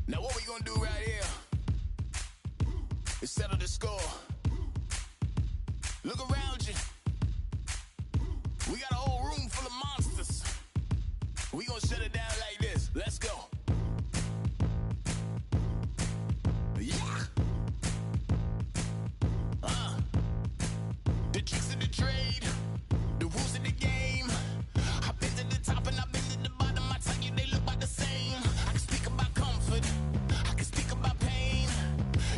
Now what we gonna do right here is settle the score. Look around you. We got a whole room full of monsters. We gonna shut it down like this. Let's go. Yeah. The tricks of the trade, the rules of the game. I've been to the top and I've been to the bottom. I tell you they look about the same. I can speak about comfort, I can speak about pain.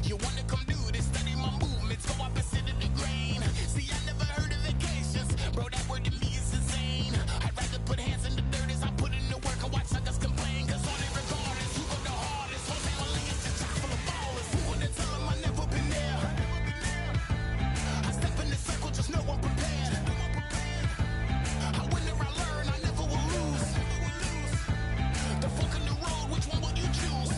You wanna come do this, study my movements, go opposite of the grain. See, I never heard of vacations, bro, that word to me is insane. I'd rather put hands in the dirt as I put in the work and watch suckers complain. Cause all they regard is who go the hardest. Whole family is just chock full of ballers. Who would tell them I never been there? I step in the circle, just know I'm prepared. I win or I learn, I never will lose. The fork in the road, which one will you choose?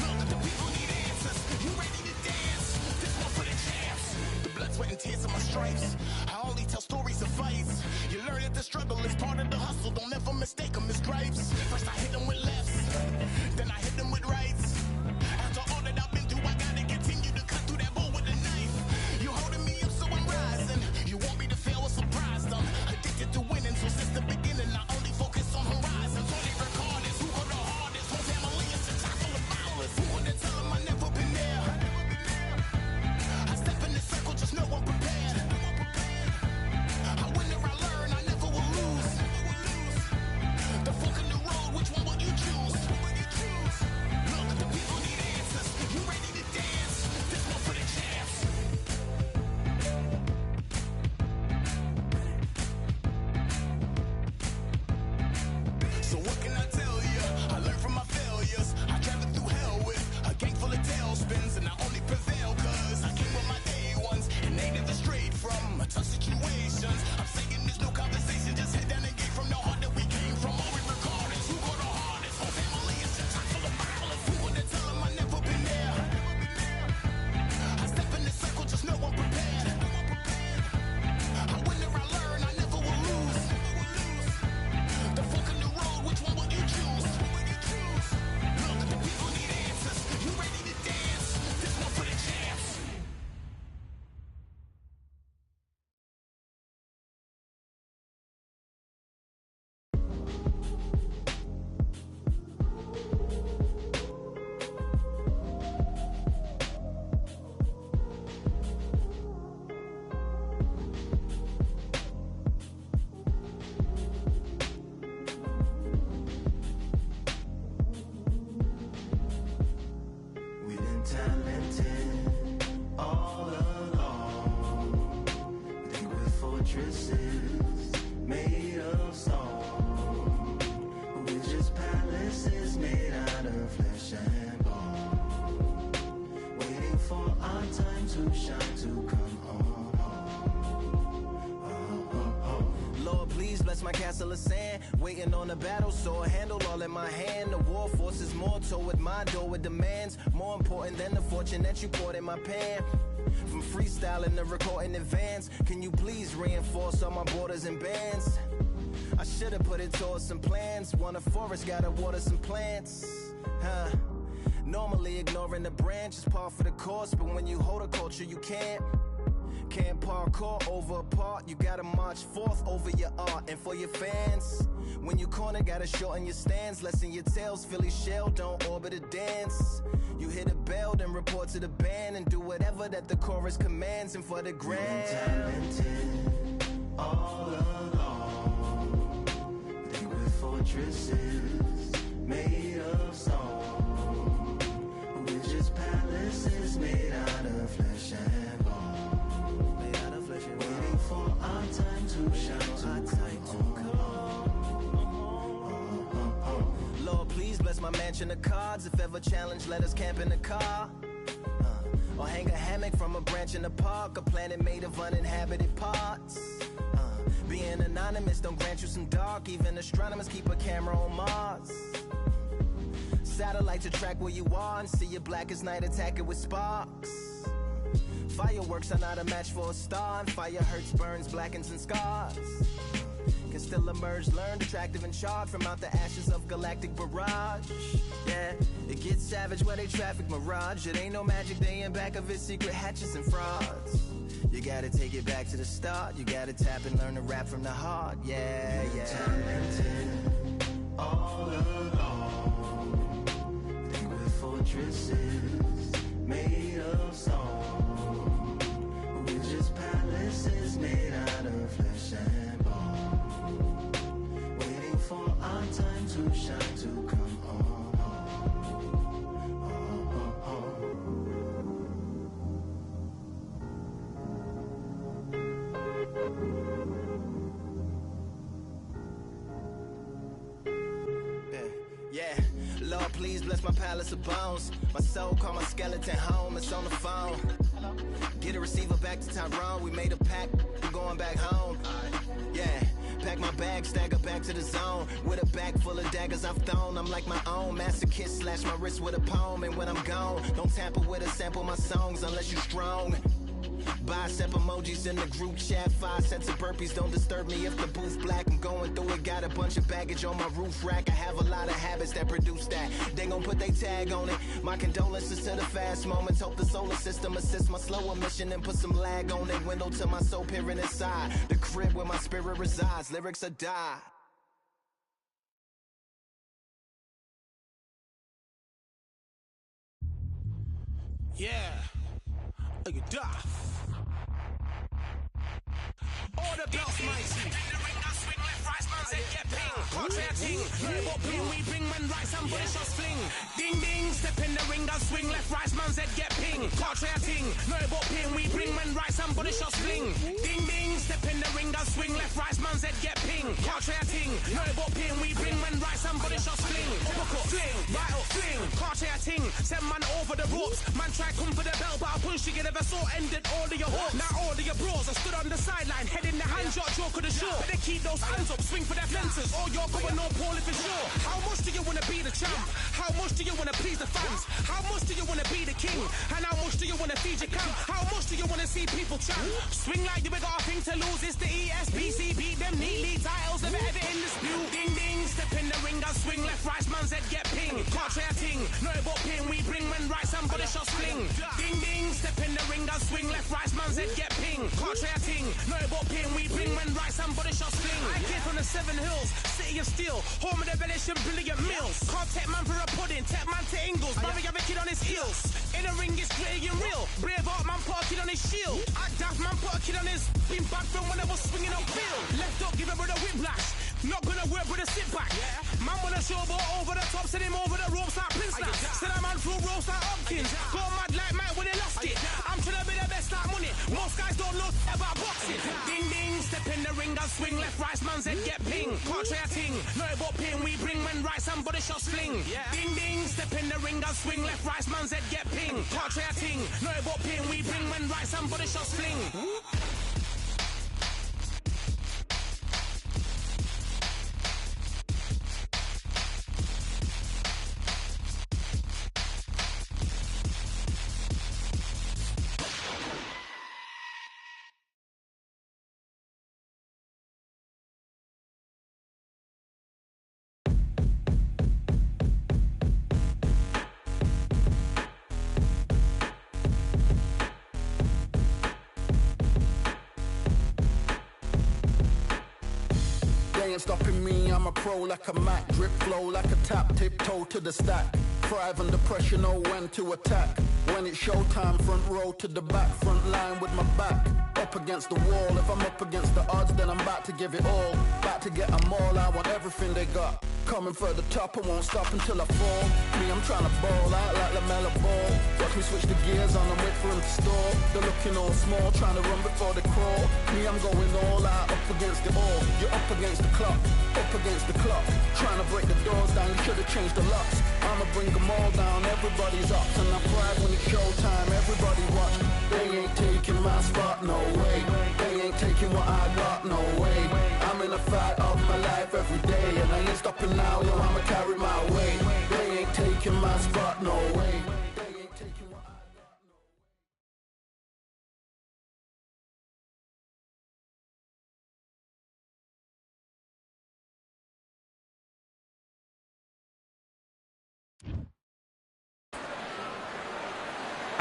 Look, the people need answers. You ready to dance? This one for the champs. The blood, sweat, and tears of my stripes. I only tell stories of fights. You learn that the struggle is part of the hustle. Don't ever mistake them as gripes. First I hit them with lefts, then I hit them with rights. After all that I've been through, I gotta continue to cut through that bull with a knife. You holding me up, so I'm rising. You want me to fail or surprise them. Addicted to winning, so since the beginning, I only focus on horizons. All they record is who go the hardest. Whole family is a chock full of ballers. Who would tell them I never been there? I step in the circle, just know I'm prepared. I win or I learn, I never will lose. The fork in the road, which one will you choose? Look, the people need answers. You ready to dance? This one for the champs. So what can I tell you? I learned from my failures. I traveled through hell with a gang full of tailspins, and I only prevail cause I came with my day ones, and they never strayed from tough situations. I'm saying there's no conversation, just head down and get from the heart that we came from. All we record is who go the hardest. Whole family is just chock full of ballers. Who would tell them I never been there? I step in the circle, just know I'm prepared. I win or I learn, I never will lose. The fork in the road, which one will you choose? Look, the people need answers. You ready to dance? This one for the champs. We've been talented all along. Think we're fortresses made of stone, but we're just palaces made out of flesh and bone, waiting for our time to shine, to come on. Lord, please bless my castle of sand. Waiting on the battle sword, handle all in my hand. The war forces more toward my door with demands more important than the fortune that you poured in my pan. From freestyling to recording advance, can you please reinforce all my borders and bands? I should've put it towards some plans. Want a forest, gotta water some plants. Normally ignoring the branch is par for the course, but when you hold a culture you can't parkour over a part. You gotta march forth over your art and for your fans. When you corner, gotta shorten your stance. Lessen your tails, Philly shell, don't orbit a dance. You hit a bell, then report to the band and do whatever that the chorus commands. And for the grand, Talented all along. Think we're fortresses made of stone, but we're just palaces made out of flesh and bone. Waiting for our time to shine, to come on. Lord, please bless my mansion of cards. If ever challenged, let us camp in the car. Or hang a hammock from a branch in the park. A planet made of uninhabited parts. Being anonymous don't grant you some dark. Even astronomers keep a camera on Mars. Satellite to track where you are and see your black as night, attack it with sparks. Fireworks are not a match for a star, and fire hurts, burns, blackens, and scars. can still emerge, learned, attractive and charged from out the ashes of galactic barrage. Yeah, it gets savage where they traffic mirage. It ain't no magic day in back of its secret hatches and frauds. You gotta take it back to the start. You gotta tap and learn to rap from the heart. Yeah, yeah. Talented all along. Think we're fortresses made of stone. We're just palaces made out of flesh and bone. Waiting for our time to shine, to come on. Yeah, Lord, please bless my palace of bones. My soul call my skeleton home, it's on the phone. Get a receiver back to Tyrone, we made a pact, we're going back home. Yeah, pack my bag, stagger back to the zone. With a bag full of daggers I've thrown, I'm like my own masochist, slash my wrist with a poem. And when I'm gone, don't tamper with or sample my songs unless you strong. Bicep emojis in the group chat, 5 sets of burpees, don't disturb me if the booth black. I'm going through it, got a bunch of baggage on my roof rack. I have a lot of habits that produce that. They gon' put they tag on it. My condolences to the fast moments. Hope the solar system assists my slower mission and put some lag on it. Window to my soul peering inside the crib where my spirit resides. Lyrics are die. Yeah, look at that. All the belts mighty. In the ring, I swing left, right, man said get ping. Contrary ting, no but ping, we bring man right, somebody shots fling. Ding ding, step in the ring, I swing left, right, man said get ping. Contrary ting, no but ping, we bring man right, somebody shots fling. Ding ding, step in the ring, I swing left, right, man said get ping. Contrary ting, no but ping, we bring man right, somebody shots fling. Uppercut, fling, right up, fling. Contrary ting, send man over the ropes. Man try come for the bell, but I punched you, never saw ended all of your hopes. Now all of your bros, I stood on the sideline, head in the hand shot, joke of the show. Better keep those hands up, swing for their fences, or you're going no Paul if it's sure. How much do you wanna be the champ? How much do you wanna please the fans? How much do you wanna be the king? And how much do you wanna feed your camp? How much do you wanna see people champ? Swing like you got a thing to lose, it's the ESPC, beat them neatly, titles never ever in dispute. Ding ding, step in the ring, I swing left, right, man's head get ping. Can't try a ting, no but ping, we bring men right, somebody shots fling. Ding ding, step in the ring, I swing left, right, man's head get ping. Can't try a ting, no but ping, we bring men right, somebody shots fling. I came from the 7 Hills, city of steel, home of the village and brilliant mills. Can't take man for a pudding, take man to Ingles, Barry have a kid on his heels. In a ring, it's gritty and real, brave art man put a kid on his shield. Act daft man put a kid on his, been back from when I was swinging on field. Left up, give a brother whiplash, not gonna work with a sit back. Man wanna showboat over the top, send him over the ropes like Prince Snap. Send a man through ropes like Hopkins, go mad like Mike when he lost it. I'm trying to be the best like money, most guys don't know about boxing. Ding ding, step in the ring, I swing left, right, man's head get ping. Can't try a ting, no but ping, we bring men right, somebody shots fling. Ding ding, step in the ring, I swing left, right, man's head get ping. Can't try a ting, no but ping, we bring men right, somebody shots fling. They ain't stopping me, I'm a pro like a Mac. Drip flow like a tap, tiptoe to the stack. Thrive under pressure, know when to attack. When it's showtime, front row to the back. Front line with my back up against the wall. If I'm up against the odds, then I'm about to give it all. About to get them all, I want everything they got. Coming for the top, I won't stop until I fall. Me, I'm trying to ball out like LaMelo Ball. Watch me switch the gears on and wait for them to stall. They're looking all small, trying to run before they crawl. Me, I'm going all out, up against it all. You're up against the clock, up against the clock. Trying to break the doors down, you should've changed the locks. I'ma bring them all down, everybody's up. And I pride when it's showtime, everybody watch. They ain't taking my spot, no way. They ain't taking what I got, no way. I'm in a fight of my life every day, and I ain't stopping now, yo, I'ma carry my weight. They ain't taking my spot, no way.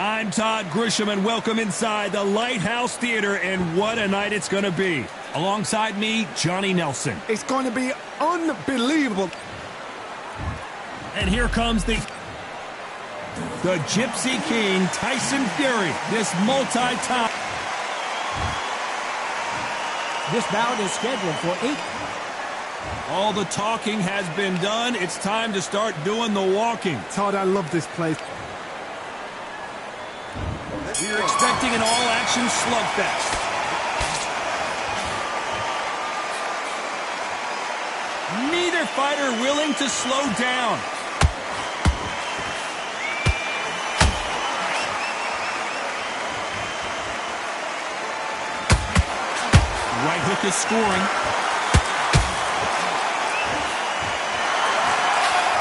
I'm Todd Grisham, and welcome inside the Lighthouse Theater, and what a night it's going to be. Alongside me, Johnny Nelson. It's going to be unbelievable. And here comes the Gypsy King, Tyson Fury, this multi-time. This bout is scheduled for 8. All the talking has been done. It's time to start doing the walking. Todd, I love this place. We're expecting an all-action slugfest. Neither fighter willing to slow down. Right hook is scoring.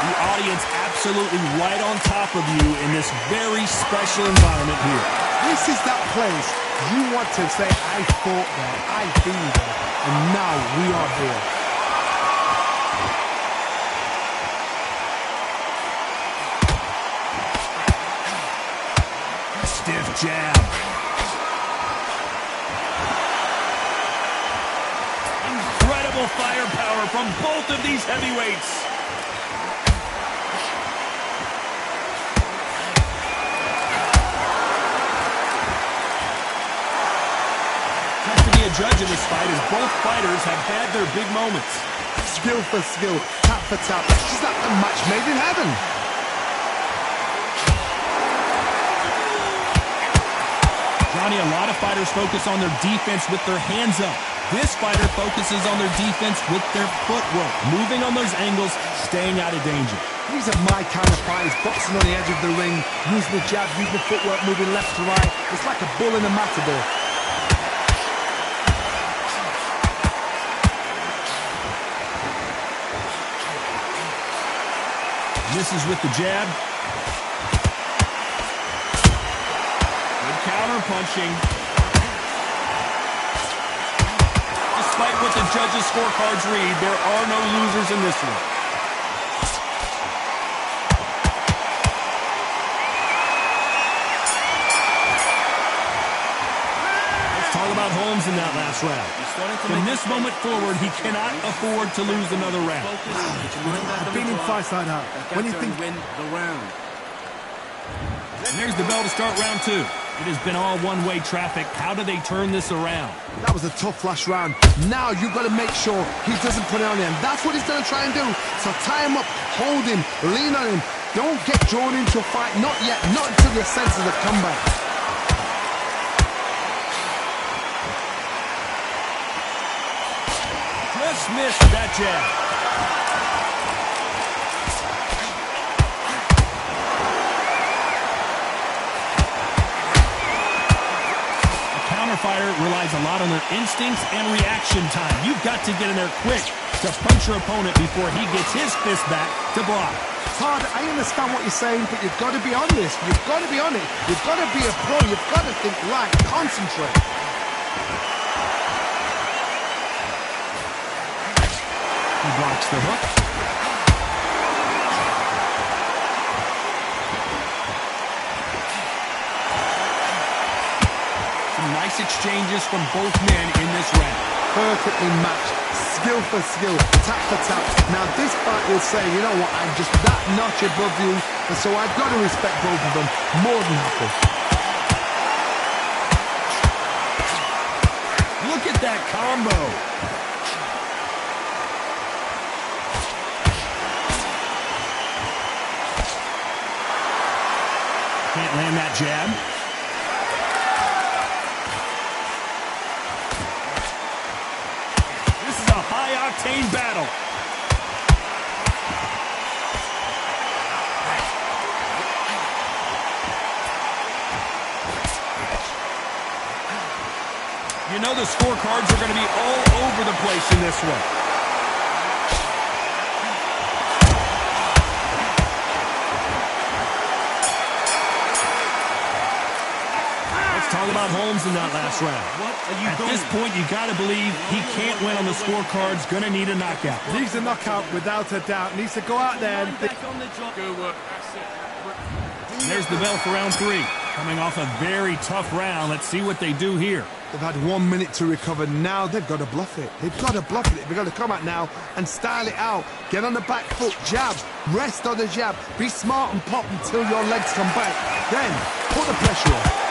The audience absolutely right on top of you in this very special environment here. This is that place you want to say, I fought there, I've been there, and now we are here. Stiff jab. Incredible firepower from both of these heavyweights. Tough to be a judge in this fight as both fighters have had their big moments. Skill for skill, tap for tap. It's like a match made in heaven. Johnny, a lot of fighters focus on their defense with their hands up. This fighter focuses on their defense with their footwork, moving on those angles, staying out of danger. These are my kind of fighters, boxing on the edge of the ring, using the jab, using the footwork, moving left to right. It's like a bull in a matador. Misses with the jab. Good counter punching. Despite what the judges' scorecards read, there are no losers in this one. Let's talk about Holmes in that last round. From this moment forward, he cannot afford to lose another round. I've been in fights like that. When you think... And there's the bell to start round 2. It has been all one-way traffic. How do they turn this around? That was a tough last round. Now you've got to make sure he doesn't put it on him. That's what he's going to try and do. So tie him up, hold him, lean on him. Don't get drawn into a fight. Not yet. Not until your senses have come back. Just missed that jab. Fighter relies a lot on their instincts and reaction time. You've got to get in there quick to punch your opponent before he gets his fist back to block. Todd, I understand what you're saying, but you've got to be on this. You've got to be on it. You've got to be a pro. You've got to think right. Concentrate. He blocks the hook. Nice exchanges from both men in this round. Perfectly matched. Skill for skill. Tap for tap. Now this fight will say, you know what, I'm just that notch above you, and so I've got to respect both of them. More than happy. Look at that combo. Can't land that jab. High-octane battle. You know the scorecards are going to be all over the place in this one. Talk about Holmes in that last round. At this point, you got to believe he can't win on the scorecards. Going to need a knockout. Needs a knockout without a doubt. Needs to go out there and... There's the bell for round 3. Coming off a very tough round. Let's see what they do here. They've had 1 minute to recover. Now they've got to bluff it. They've got to bluff it. They've got to come out now and style it out. Get on the back foot, jab, rest on the jab. Be smart and pop until your legs come back. Then put the pressure on.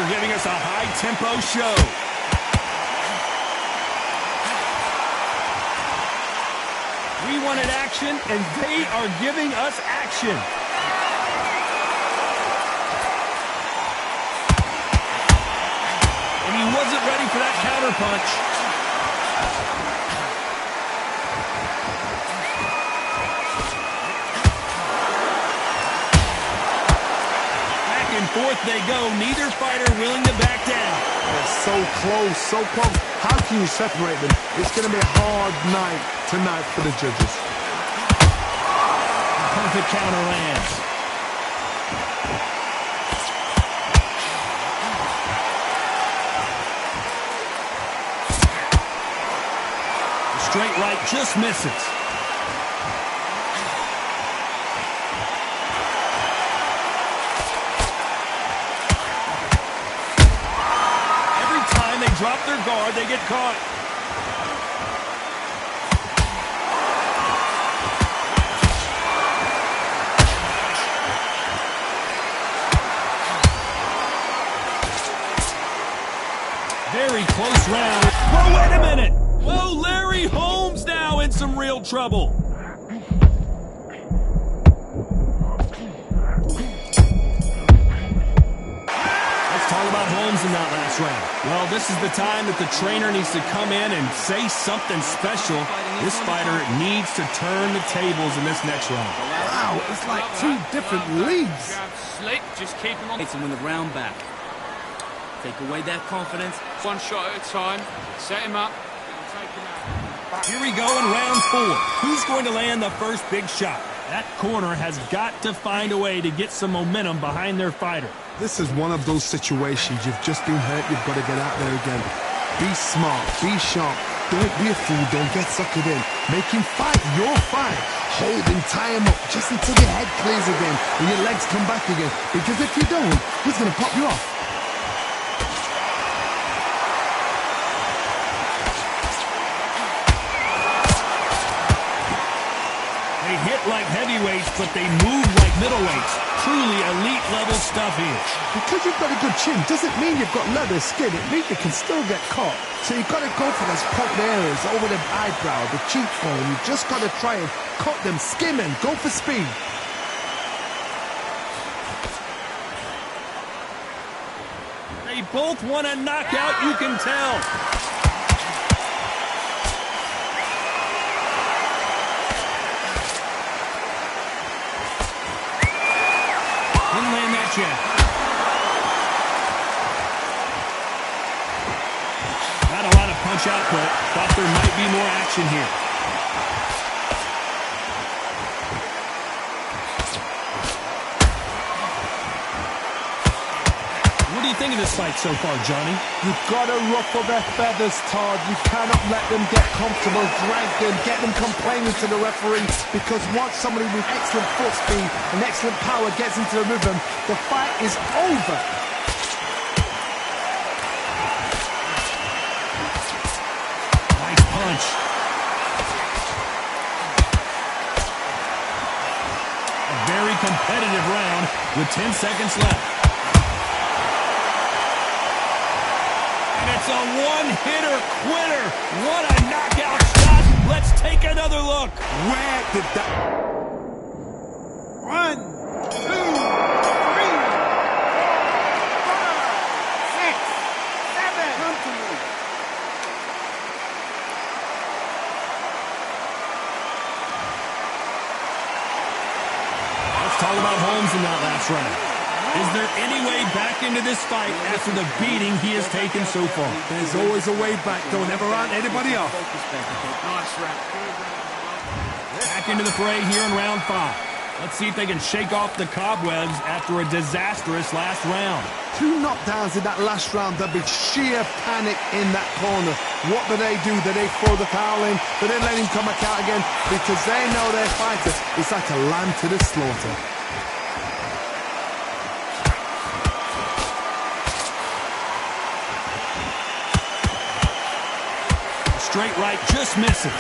Giving us a high-tempo show. We wanted action, and they are giving us action. And he wasn't ready for that counterpunch. Forth they go, neither fighter willing to back down. They're so close, so close. How can you separate them? It's going to be a hard night tonight for the judges. Perfect counter lands. The straight right just misses. Drop their guard, they get caught. Very close round. Whoa, wait a minute. Whoa, Larry Holmes now in some real trouble. Talk about Holmes in that last round. Well, this is the time that the trainer needs to come in and say something special. This fighter needs to turn the tables in this next round. Wow, it's like two different leagues. Slick, just keep him on. Hits him with the round back. Take away that confidence. One shot at a time. Set him up. Take him out. Here we go in round 4. Who's going to land the first big shot? That corner has got to find a way to get some momentum behind their fighter. This is one of those situations. You've just been hurt. You've got to get out there again. Be smart. Be sharp. Don't be a fool. Don't get suckered in. Make him fight your fight. Hold him, tie him up just until your head clears again and your legs come back again. Because if you don't, he's going to pop you off. They hit like heavyweights, but they move like middleweights. Truly elite-level stuff here. Because you've got a good chin doesn't mean you've got leather skin. It means you can still get caught. So you've got to go for those popped areas over the eyebrow, the cheekbone. You've just got to try and cut them, skim and go for speed. They both want a knockout, you can tell. Didn't land that jab. Not a lot of punch output. Thought there might be more action here. What do you think of this fight so far, Johnny? You've got to ruffle their feathers, Todd. You cannot let them get comfortable, drag them, get them complaining to the referee, because once somebody with excellent foot speed and excellent power gets into the rhythm, the fight is over. Nice punch. A very competitive round with 10 seconds left. It's a one-hitter quitter. What a knockout shot. Let's take another look. Where did that... 1, 2, 3, 4, 5, 6, 7. Come to me. Let's talk about Holmes in that last round. Is there any way back into this fight after the beating he has taken so far? There's always a way back. Don't ever run anybody off. Nice round. Back into the fray here in round 5. Let's see if they can shake off the cobwebs after a disastrous last round. 2 knockdowns in that last round. There'll be sheer panic in that corner. What do? Do they throw the towel in? Do they let him come back out again? Because they know their fighter is like a lamb to the slaughter. Straight right just misses.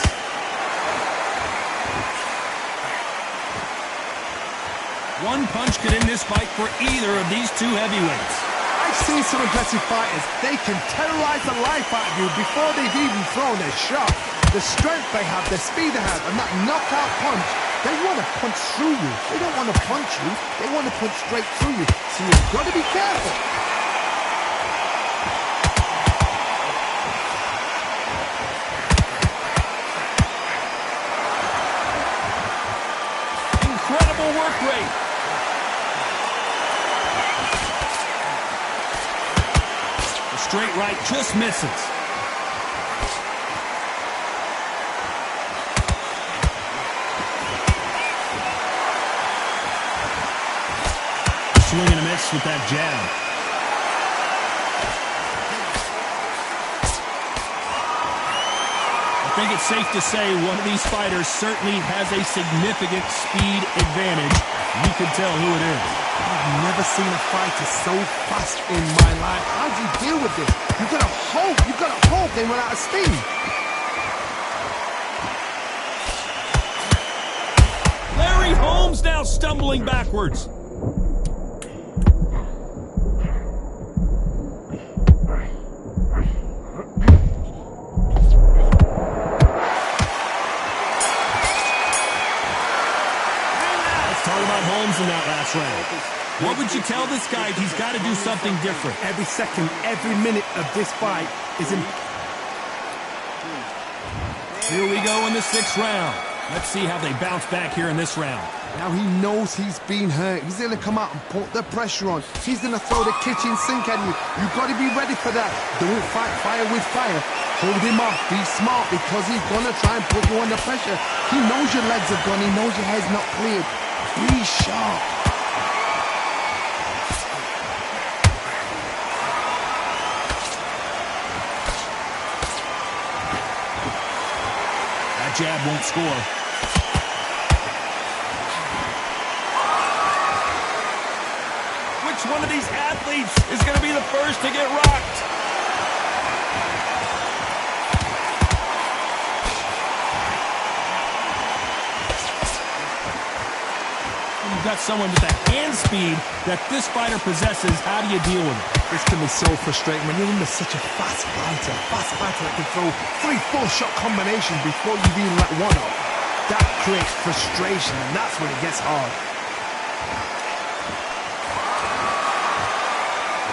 One punch could end this fight for either of these two heavyweights. I've seen some aggressive fighters. They can terrorize the life out of you before they've even thrown their shot. The strength they have, the speed they have, and that knockout punch, they want to punch through you. They don't want to punch you. They want to punch straight through you. So you've got to be careful. Incredible work rate. The straight right just misses. Swing and a miss with that jab. I think it's safe to say one of these fighters certainly has a significant speed advantage. You can tell who it is. I've never seen a fighter so fast in my life. How do you deal with this? You've got to hope they run out of steam. Larry Holmes now stumbling backwards. In that last round. What would you tell this guy? He's got to do something different. Every second, every minute of this fight is in. Here we go in the 6th round. Let's see how they bounce back here in this round. Now he knows he's been hurt. He's going to come out and put the pressure on. He's going to throw the kitchen sink at you. You've got to be ready for that. Don't fight fire with fire. Hold him off. Be smart because he's going to try and put you under pressure. He knows your legs have gone. He knows your head's not cleared. Be sharp. That jab won't score. Which one of these athletes is going to be the first to get rocked? You've got someone with the hand speed that this fighter possesses. How do you deal with it? This can be so frustrating when you're under such a fast fighter that can throw 3-4 shot combinations before you've even let one off. That creates frustration, and that's when it gets hard.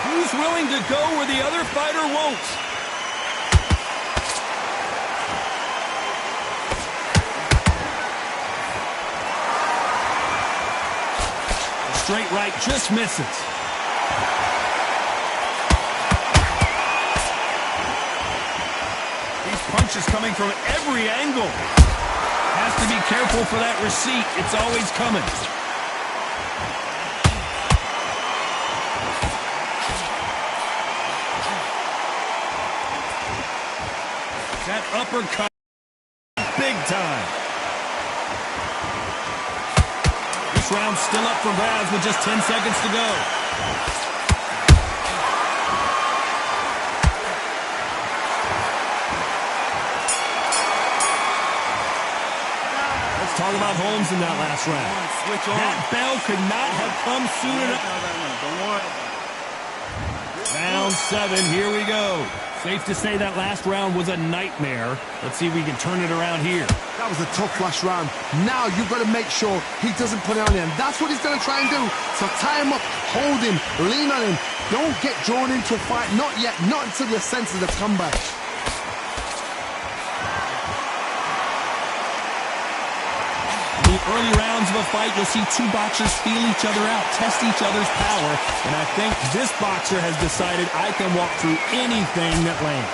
Who's willing to go where the other fighter won't? Straight right just misses. These punches coming from every angle. Has to be careful for that receipt. It's always coming. That uppercut, big time. This round's still up for grabs with just 10 seconds to go. Let's talk about Holmes in that last round. That bell could not have come soon enough. Round 7, here we go. Safe to say that last round was a nightmare. Let's see if we can turn it around here. That was a tough last round. Now you've got to make sure he doesn't put it on him. That's what he's going to try and do. So tie him up, hold him, lean on him. Don't get drawn into a fight. Not yet. Not until your senses have come back. In the early rounds of a fight, you'll see two boxers feel each other out, test each other's power, and I think this boxer has decided I can walk through anything that lands.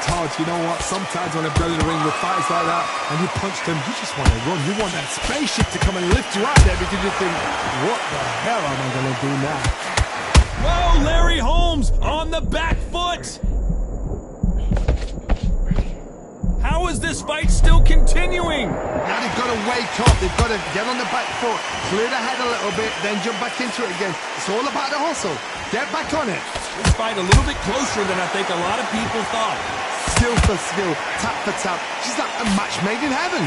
Todd, you know what? Sometimes when a brother in the ring with fights like that and you punch them, you just want to run. You want that spaceship to come and lift you out there because you think, what the hell am I going to do now? Whoa, Larry Holmes on the back foot! How is this fight still continuing? Now they've got to wake up. They've got to get on the back foot, clear the head a little bit, then jump back into it again. It's all about the hustle. Get back on it. This fight a little bit closer than I think a lot of people thought. Skill for skill, tap for tap. She's like a match made in heaven.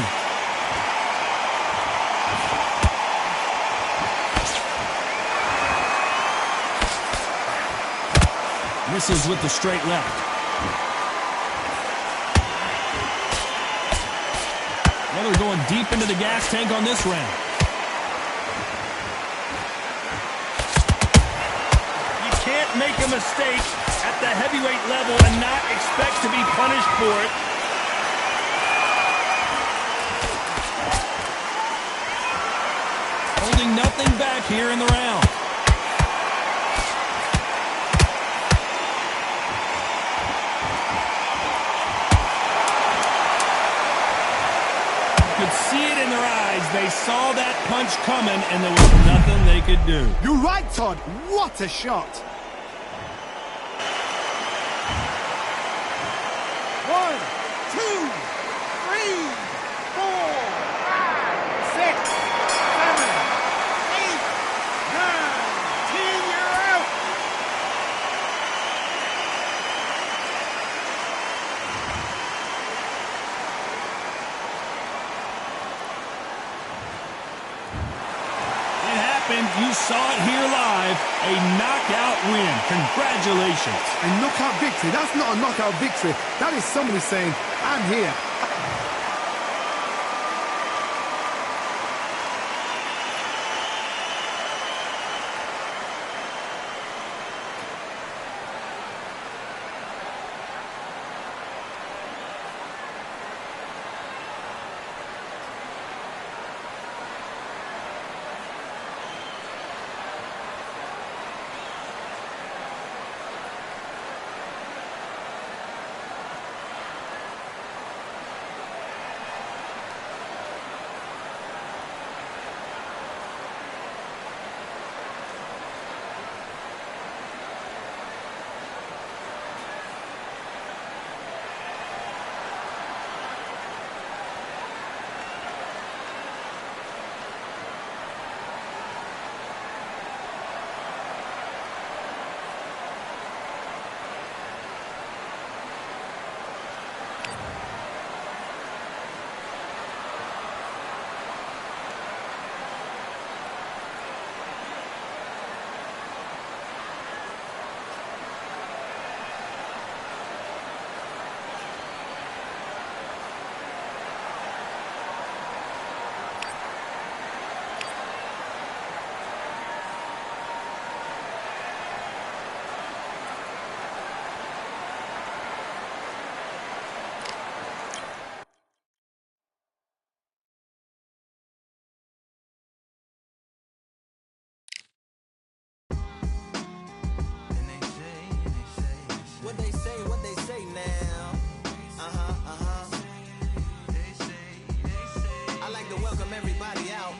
Misses with the straight left. Miller going deep into the gas tank on this round. You can't make a mistake at the heavyweight level and not expect to be punished for it. Holding nothing back here in the round. Could see it in their eyes. They saw that punch coming, and there was nothing they could do. You're right, Todd. What a shot. 1, 2, 3, 4, 5, 6, 7, 8, 9, 10. You're out. You saw it here live, a knockout win. Congratulations. A knockout victory. That's not a knockout victory. That is somebody saying, I'm here. What they say now. I like to welcome everybody out.